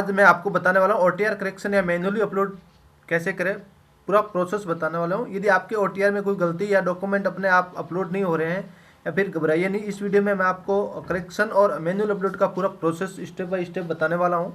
आज मैं आपको बताने वाला हूँ OTR करेक्शन या मैन्युअली अपलोड कैसे करें, पूरा प्रोसेस बताने वाला हूँ। यदि आपके OTR में कोई गलती या डॉक्यूमेंट अपने आप अपलोड नहीं हो रहे हैं या फिर घबराइए नहीं, इस वीडियो में मैं आपको करेक्शन और मैन्युअल अपलोड का पूरा प्रोसेस स्टेप बाय स्टेप बताने वाला हूँ।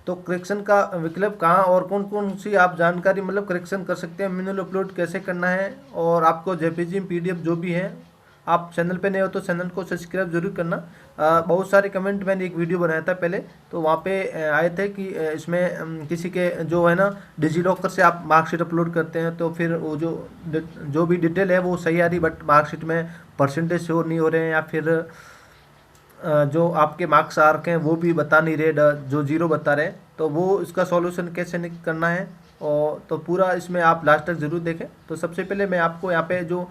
तो करेक्शन का विकल्प कहाँ और कौन कौन सी आप जानकारी मतलब करेक्शन कर सकते हैं, मैन्युअल अपलोड कैसे करना है, और आपको जेपीजी PDF जो भी है। आप चैनल पे नए हो तो चैनल को सब्सक्राइब जरूर करना। बहुत सारे कमेंट मैंने एक वीडियो बनाया था पहले, तो वहाँ पे आए थे कि इसमें किसी के जो है ना डिजी लॉकर से आप मार्कशीट अपलोड करते हैं तो फिर वो जो भी डिटेल है वो सही आ रही, बट मार्कशीट में परसेंटेज शो नहीं हो रहे हैं, या फिर जो आपके मार्क्स आ रखे हैं वो भी बता नहीं रहे, जो जीरो बता रहे हैं। तो वो इसका सॉल्यूशन कैसे करना है, और तो पूरा इसमें आप लास्ट तक ज़रूर देखें। तो सबसे पहले मैं आपको यहाँ पे जो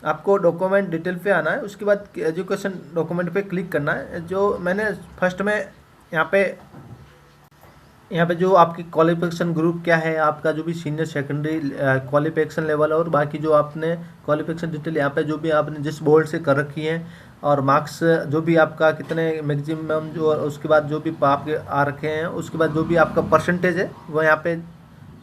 आपको डॉक्यूमेंट डिटेल पे आना है, उसके बाद एजुकेशन डॉक्यूमेंट पे क्लिक करना है। जो मैंने फर्स्ट में यहाँ पे जो आपकी क्वालिफिकेशन ग्रुप क्या है, आपका जो भी सीनियर सेकेंडरी क्वालिफिकेशन लेवल है, और बाकी जो आपने क्वालिफिकेशन डिटेल यहाँ पे जो भी आपने जिस बोर्ड से कर रखी है, और मार्क्स जो भी आपका कितने मैक्सिमम जो, उसके बाद जो भी आपके आ रखे हैं, उसके बाद जो भी आपका परसेंटेज है वो यहाँ पे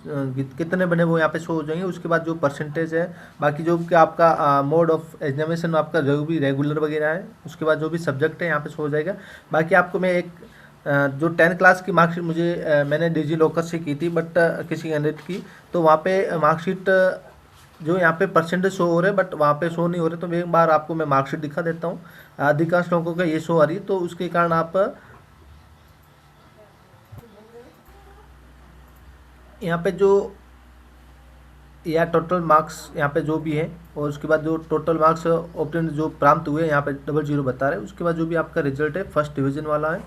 कितने बने वो यहाँ पे शो हो जाएंगे। उसके बाद जो परसेंटेज है, बाकी जो कि आपका मोड ऑफ एग्जामिनेशन आपका जो भी रेगुलर वगैरह है, उसके बाद जो भी सब्जेक्ट है यहाँ पे शो हो जाएगा। बाकी आपको मैं एक जो 10 क्लास की मार्कशीट मैंने डिजी लॉकर से की थी, बट किसी कैंडिडेट की, तो वहाँ पे मार्कशीट जो यहाँ पे परसेंटेज शो हो रहे हैं बट वहाँ पे शो नहीं हो रहे। तो एक बार आपको मैं मार्कशीट दिखा देता हूँ। अधिकांश लोगों का ये शो आ रही है, तो उसके कारण आप यहाँ पे जो या टोटल मार्क्स यहाँ पे जो भी है, और उसके बाद जो टोटल मार्क्स ऑब्टेन जो प्राप्त हुए यहाँ पे 00 बता रहे हैं। उसके बाद जो भी आपका रिजल्ट है फर्स्ट डिवीज़न वाला है।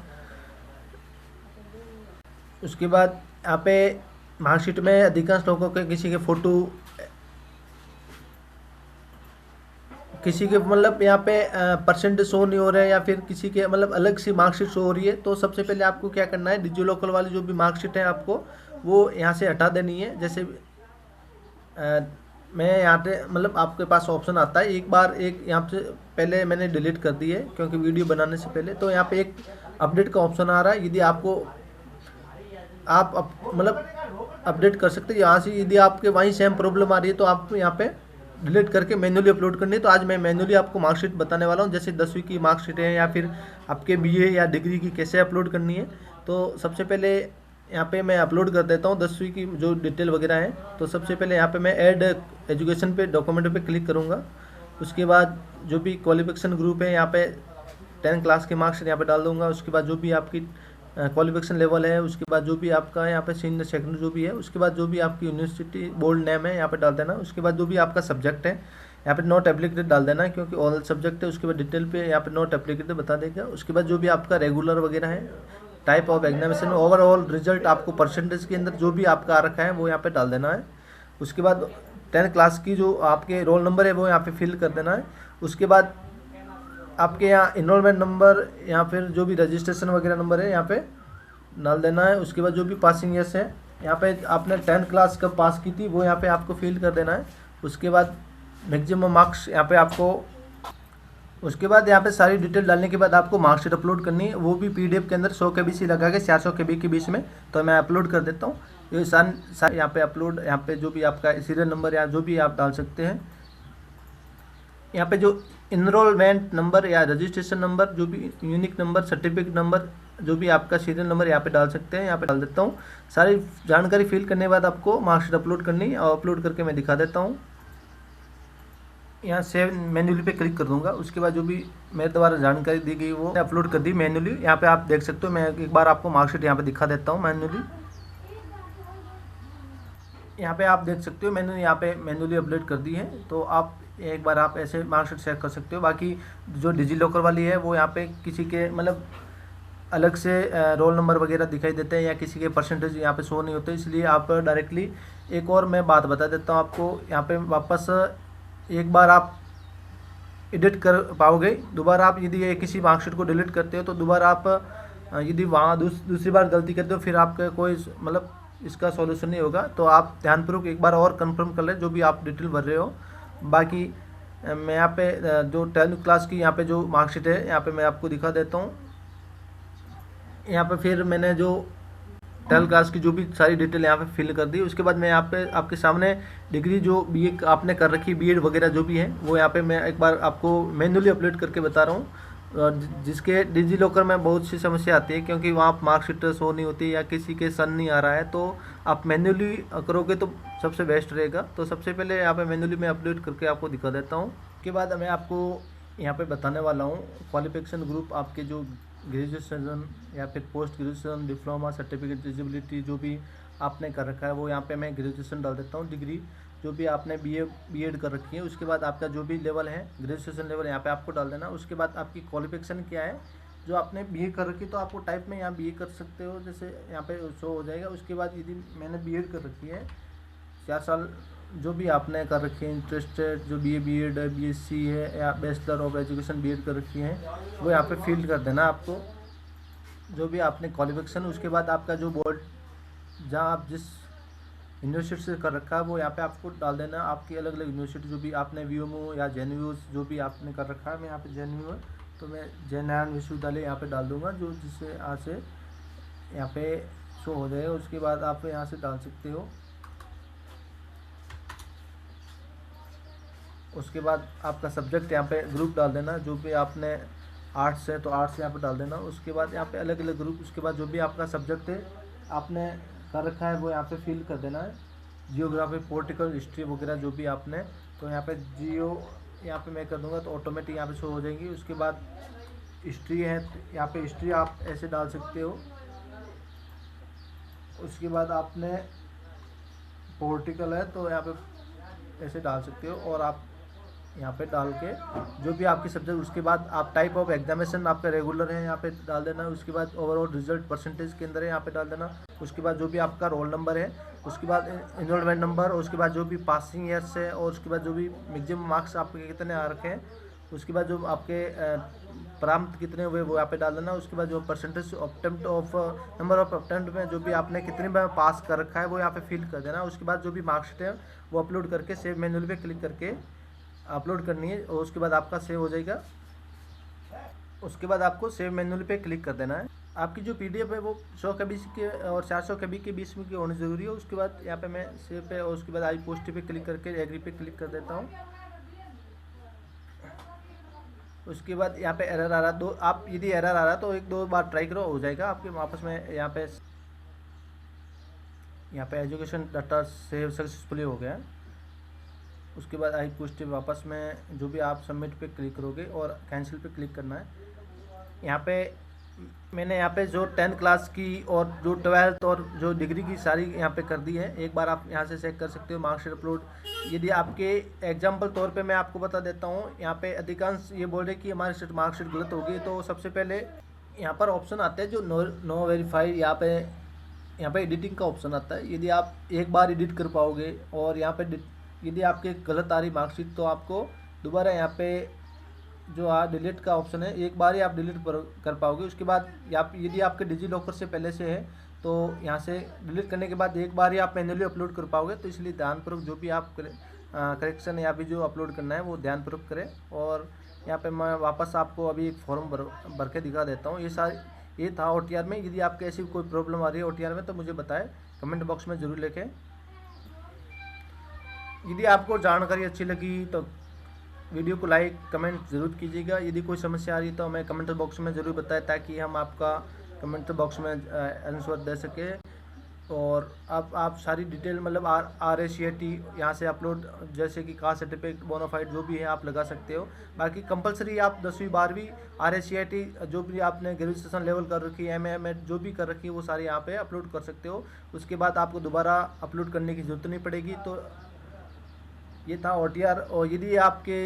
उसके बाद यहाँ पे मार्कशीट में अधिकांश लोगों के किसी के फ़ोटो, किसी के मतलब यहाँ पे परसेंटेज शो नहीं हो रहे हैं, या फिर किसी के मतलब अलग सी मार्कशीट शो हो रही है। तो सबसे पहले आपको क्या करना है, डिजी लॉकर वाली जो भी मार्कशीट है आपको वो यहाँ से हटा देनी है। जैसे मैं यहाँ पे मतलब आपके पास ऑप्शन आता है, एक बार एक यहाँ से पहले मैंने डिलीट कर दी है क्योंकि वीडियो बनाने से पहले। तो यहाँ पे एक अपडेट का ऑप्शन आ रहा है, यदि आपको आप मतलब अपडेट कर सकते हैं यहाँ से। यदि आपके वहीं सेम प्रॉब्लम आ रही है तो आप यहाँ पे डिलीट करके मैन्युअली अपलोड करनी है। तो आज मैं मैन्युअली आपको मार्कशीट बताने वाला हूँ, जैसे 10वीं की मार्कशीट है या फिर आपके BA या डिग्री की कैसे अपलोड करनी है। तो सबसे पहले यहाँ पे मैं अपलोड कर देता हूँ 10वीं की जो डिटेल वगैरह है। तो सबसे पहले यहाँ पे मैं ऐड एजुकेशन पे डॉक्यूमेंट पे क्लिक करूँगा। उसके बाद जो भी क्वालिफिकेशन ग्रुप है यहाँ पे 10 क्लास के मार्क्स यहाँ पे डाल दूँगा। उसके बाद जो भी आपकी क्वालिफिकेशन लेवल है, उसके बाद जो भी आपका यहाँ पे सीनियर सेकेंडरी जो भी है, उसके बाद जो भी आपकी यूनिवर्सिटी बोर्ड नेम है यहाँ पे डाल देना। उसके बाद जो भी आपका सब्जेक्ट है यहाँ पे नॉट एप्लीकेटेड डाल देना, क्योंकि ऑल सब्जेक्ट है। उसके बाद डिटेल पे यहाँ पे नॉट एप्लीकेटेड बता देगा। उसके बाद जो भी आपका रेगुलर वगैरह है, type of examination, overall result, आपको परसेंटेज के अंदर जो भी आपका आ रखा है वो यहाँ पे डाल देना है। उसके बाद 10 क्लास की जो आपके रोल नंबर है वो यहाँ पे फिल कर देना है। उसके बाद आपके यहाँ इनरोलमेंट नंबर या फिर जो भी रजिस्ट्रेशन वगैरह नंबर है यहाँ पे डाल देना है। उसके बाद जो भी पासिंग ईयर्स है यहाँ पे आपने 10 क्लास कब पास की थी वो यहाँ पे आपको फिल कर देना है। उसके बाद मैक्सिमम मार्क्स यहाँ पे आपको, उसके बाद यहाँ पे सारी डिटेल डालने के बाद आपको मार्कशीट अपलोड करनी है, वो भी PDF के अंदर 100 KB से लगा के 400 KB के बीच में। तो मैं अपलोड कर देता हूँ ये सारे यहाँ पे अपलोड, यहाँ पे जो भी आपका सीरियल नंबर या जो भी आप डाल सकते हैं। यहाँ पे जो इनरोलमेंट नंबर या रजिस्ट्रेशन नंबर, जो भी यूनिक नंबर, सर्टिफिकेट नंबर, जो भी आपका सीरियल नंबर यहाँ पे डाल सकते हैं। यहाँ पे डाल देता हूँ। सारी जानकारी फिल करने के बाद आपको मार्कशीट अपलोड करनी है, और अपलोड करके मैं दिखा देता हूँ। यहाँ सेव मैन्युअली पे क्लिक कर दूंगा। उसके बाद जो भी मेरे द्वारा जानकारी दी गई वो अपलोड कर दी मैन्युअली। यहाँ पे आप देख सकते हो, मैं एक बार आपको मार्कशीट यहाँ पे दिखा देता हूँ मैन्युअली। यहाँ पे आप देख सकते हो मैंने यहाँ पे मैन्युअली अपडेट कर दी है। तो आप एक बार आप ऐसे मार्कशीट चेक कर सकते हो। बाकी जो डिजी लॉकर वाली है वो यहाँ पे किसी के मतलब अलग से रोल नंबर वगैरह दिखाई देते हैं, या किसी के परसेंटेज यहाँ पे शो नहीं होते, इसलिए आप डायरेक्टली, एक और मैं बात बता देता हूँ आपको, यहाँ पे वापस एक बार आप एडिट कर पाओगे। दोबारा आप यदि ये किसी मार्कशीट को डिलीट करते हो तो दोबारा आप यदि वहाँ दूसरी बार गलती करते हो, फिर आपका कोई मतलब इसका सॉल्यूशन नहीं होगा। तो आप ध्यानपूर्वक एक बार और कंफर्म कर लें जो भी आप डिटेल भर रहे हो। बाकी मैं यहाँ पे जो 10th क्लास की यहाँ पे जो मार्कशीट है यहाँ पे मैं आपको दिखा देता हूँ। यहाँ पे फिर मैंने जो 12 क्लास की जो भी सारी डिटेल यहाँ पे फिल कर दी। उसके बाद मैं यहाँ पे आपके सामने डिग्री जो बीए आपने कर रखी, बीएड वगैरह जो भी है, वो यहाँ पे मैं एक बार आपको मैन्युअली अपलोड करके बता रहा हूँ। और जिसके डिजी लॉकर में बहुत सी समस्या आती है, क्योंकि वहाँ मार्कशीट शो नहीं होती या किसी के सन नहीं आ रहा है, तो आप मैन्युअली करोगे तो सबसे बेस्ट रहेगा। तो सबसे पहले यहाँ पे मैन्युअली मैं अपलोड करके आपको दिखा देता हूँ। उसके बाद मैं आपको यहाँ पे बताने वाला हूँ क्वालिफिकेशन ग्रुप, आपके जो ग्रेजुएशन या फिर post graduation, diploma, certificate, eligibility जो भी आपने कर रखा है, वो यहाँ पे मैं ग्रेजुएशन डाल देता हूँ। डिग्री जो भी आपने बीएड कर रखी है, उसके बाद आपका जो भी लेवल है, ग्रेजुएशन लेवल यहाँ पे आपको डाल देना। उसके बाद आपकी क्वालिफिकेशन क्या है, जो आपने बीए कर रखी, तो आपको टाइप में यहाँ बीए कर सकते हो, जैसे यहाँ पे शो हो जाएगा। उसके बाद यदि मैंने बीएड कर रखी है 4 साल, जो भी आपने कर रखी है, इंटरेस्टेड जो बीएड है, बीएससी है या बैचलर ऑफ एजुकेशन बीएड कर रखी है, वो यहाँ पे फिल कर देना आपको, जो भी आपने क्वालिफिकेशन। उसके बाद आपका जो बोर्ड, जहाँ आप जिस यूनिवर्सिटी से कर रखा है, वो यहाँ पे आपको डाल देना। आपकी अलग अलग यूनिवर्सिटी जो भी आपने वीएमओ या जेएनयू जो भी आपने कर रखा है, मैं यहाँ पे जेएनयू है तो मैं जयनारायण विश्वविद्यालय यहाँ पे डाल दूंगा, जो जिससे यहाँ से यहाँ पे शो हो जाएगा। उसके बाद आप यहाँ से डाल सकते हो। उसके बाद आपका सब्जेक्ट यहाँ पे ग्रुप डाल देना, जो भी आपने आर्ट्स है तो आर्ट्स यहाँ पे डाल देना। उसके बाद यहाँ पे अलग अलग ग्रुप, उसके बाद जो भी आपका सब्जेक्ट है आपने कर रखा है, वो यहाँ पे फिल कर देना है। जियोग्राफी, पॉलिटिकल, हिस्ट्री वगैरह जो भी आपने, तो यहाँ पे जियो यहाँ पे मैं कर दूंगा तो ऑटोमेटिक यहाँ पे शो हो जाएगी। उसके बाद हिस्ट्री है, यहाँ पे हिस्ट्री आप ऐसे डाल सकते हो। उसके बाद आपने पॉलिटिकल है तो यहाँ पे ऐसे डाल सकते हो, और आप यहाँ पे डाल के जो भी आपकी सब्जेक्ट, उसके बाद आप टाइप ऑफ एग्जामिनेशन आपका रेगुलर है यहाँ पे डाल देना। उसके बाद ओवरऑल रिजल्ट परसेंटेज के अंदर है यहाँ पे डाल देना। उसके बाद जो भी आपका रोल नंबर है, उसके बाद इनरोलमेंट नंबर, उसके बाद जो भी पासिंग ईयर्स है, और उसके बाद जो भी मैक्सिमम मार्क्स आपके कितने आ रखे हैं, उसके बाद जो आपके प्राप्त कितने हुए वो यहाँ पे डाल देना। उसके बाद जो percentage attempt of number of attempt में जो भी आपने कितनी बार पास कर रखा है, वो यहाँ पे फिल कर देना। उसके बाद जो भी मार्कशीट है वो अपलोड करके सेव मैनुअल पे क्लिक करके अपलोड करनी है, और उसके बाद आपका सेव हो जाएगा। उसके बाद आपको सेव मैनुअल पे क्लिक कर देना है। आपकी जो पीडीएफ है वो 100 KB के और 400 KB के बीच में की होनी ज़रूरी है। उसके बाद यहाँ पे मैं सेव पे, और उसके बाद आई पोस्ट पे क्लिक करके एग्री पे क्लिक कर देता हूँ। उसके बाद यहाँ पे एरर आ रहा, दो आप यदि एरर आ रहा तो 1-2 बार ट्राई करो, हो जाएगा आपके वापस में। यहाँ पे एजुकेशन डाटा सेव सक्सेसफुली हो गया। उसके बाद आई पोस्ट वापस में जो भी आप सबमिट पे क्लिक करोगे और कैंसिल पे क्लिक करना है। यहाँ पे मैंने यहाँ पे जो 10th क्लास की और जो 12th और जो डिग्री की सारी यहाँ पे कर दी है। एक बार आप यहाँ से चेक कर सकते हो मार्कशीट अपलोड। यदि आपके एग्जाम्पल तौर पे मैं आपको बता देता हूँ, यहाँ पे अधिकांश ये बोल रहे कि हमारी मार्कशीट गलत होगी, तो सबसे पहले यहाँ पर ऑप्शन आता है जो नो वेरीफाई, यहाँ पे एडिटिंग का ऑप्शन आता है। यदि आप एक बार एडिट कर पाओगे और यहाँ पे यदि आपके गलत आ रही मार्कशीट, तो आपको दोबारा यहाँ पे जो डिलीट का ऑप्शन है, एक बार ही आप डिलीट कर पाओगे। उसके बाद यदि आपके डिजी लॉकर से पहले से है तो यहाँ से डिलीट करने के बाद एक बार ही आप मैन्युअली अपलोड कर पाओगे। तो इसलिए ध्यानपूर्वक जो भी आप करेक्शन या भी जो अपलोड करना है वो ध्यानपूर्वक करें। और यहाँ पे मैं वापस आपको अभी एक फॉर्म भर के दिखा देता हूँ। ये था OTR में। यदि आपके ऐसी कोई प्रॉब्लम आ रही है OTR में तो मुझे बताएं, कमेंट बॉक्स में ज़रूर लिखें। यदि आपको जानकारी अच्छी लगी तो वीडियो को लाइक कमेंट ज़रूर कीजिएगा। यदि कोई समस्या आ रही है तो हमें कमेंट बॉक्स में ज़रूर बताएं, ताकि हम आपका कमेंट बॉक्स में आंसर दे सके। और अब आप सारी डिटेल मतलब RACAT यहाँ से अपलोड, जैसे कि कास्ट सर्टिफिकेट, बोनाफाइड जो भी है आप लगा सकते हो। बाकी कंपलसरी आप 10वीं 12वीं RACAT जो भी आपने ग्रेजुएशन लेवल कर रखी है, MA जो भी कर रखी है, वो सारी यहाँ पे अपलोड कर सकते हो। उसके बाद आपको दोबारा अपलोड करने की ज़रूरत नहीं पड़ेगी। तो ये था OTR। और यदि आपके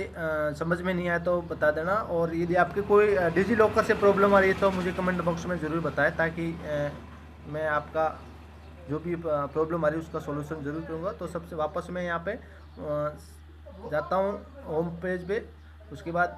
समझ में नहीं आया तो बता देना। और यदि आपके कोई डिजी लॉकर से प्रॉब्लम आ रही है तो मुझे कमेंट बॉक्स में ज़रूर बताएं, ताकि मैं आपका जो भी प्रॉब्लम आ रही है उसका सॉल्यूशन ज़रूर करूँगा। तो सबसे वापस मैं यहाँ पे जाता हूँ होम पेज पे। उसके बाद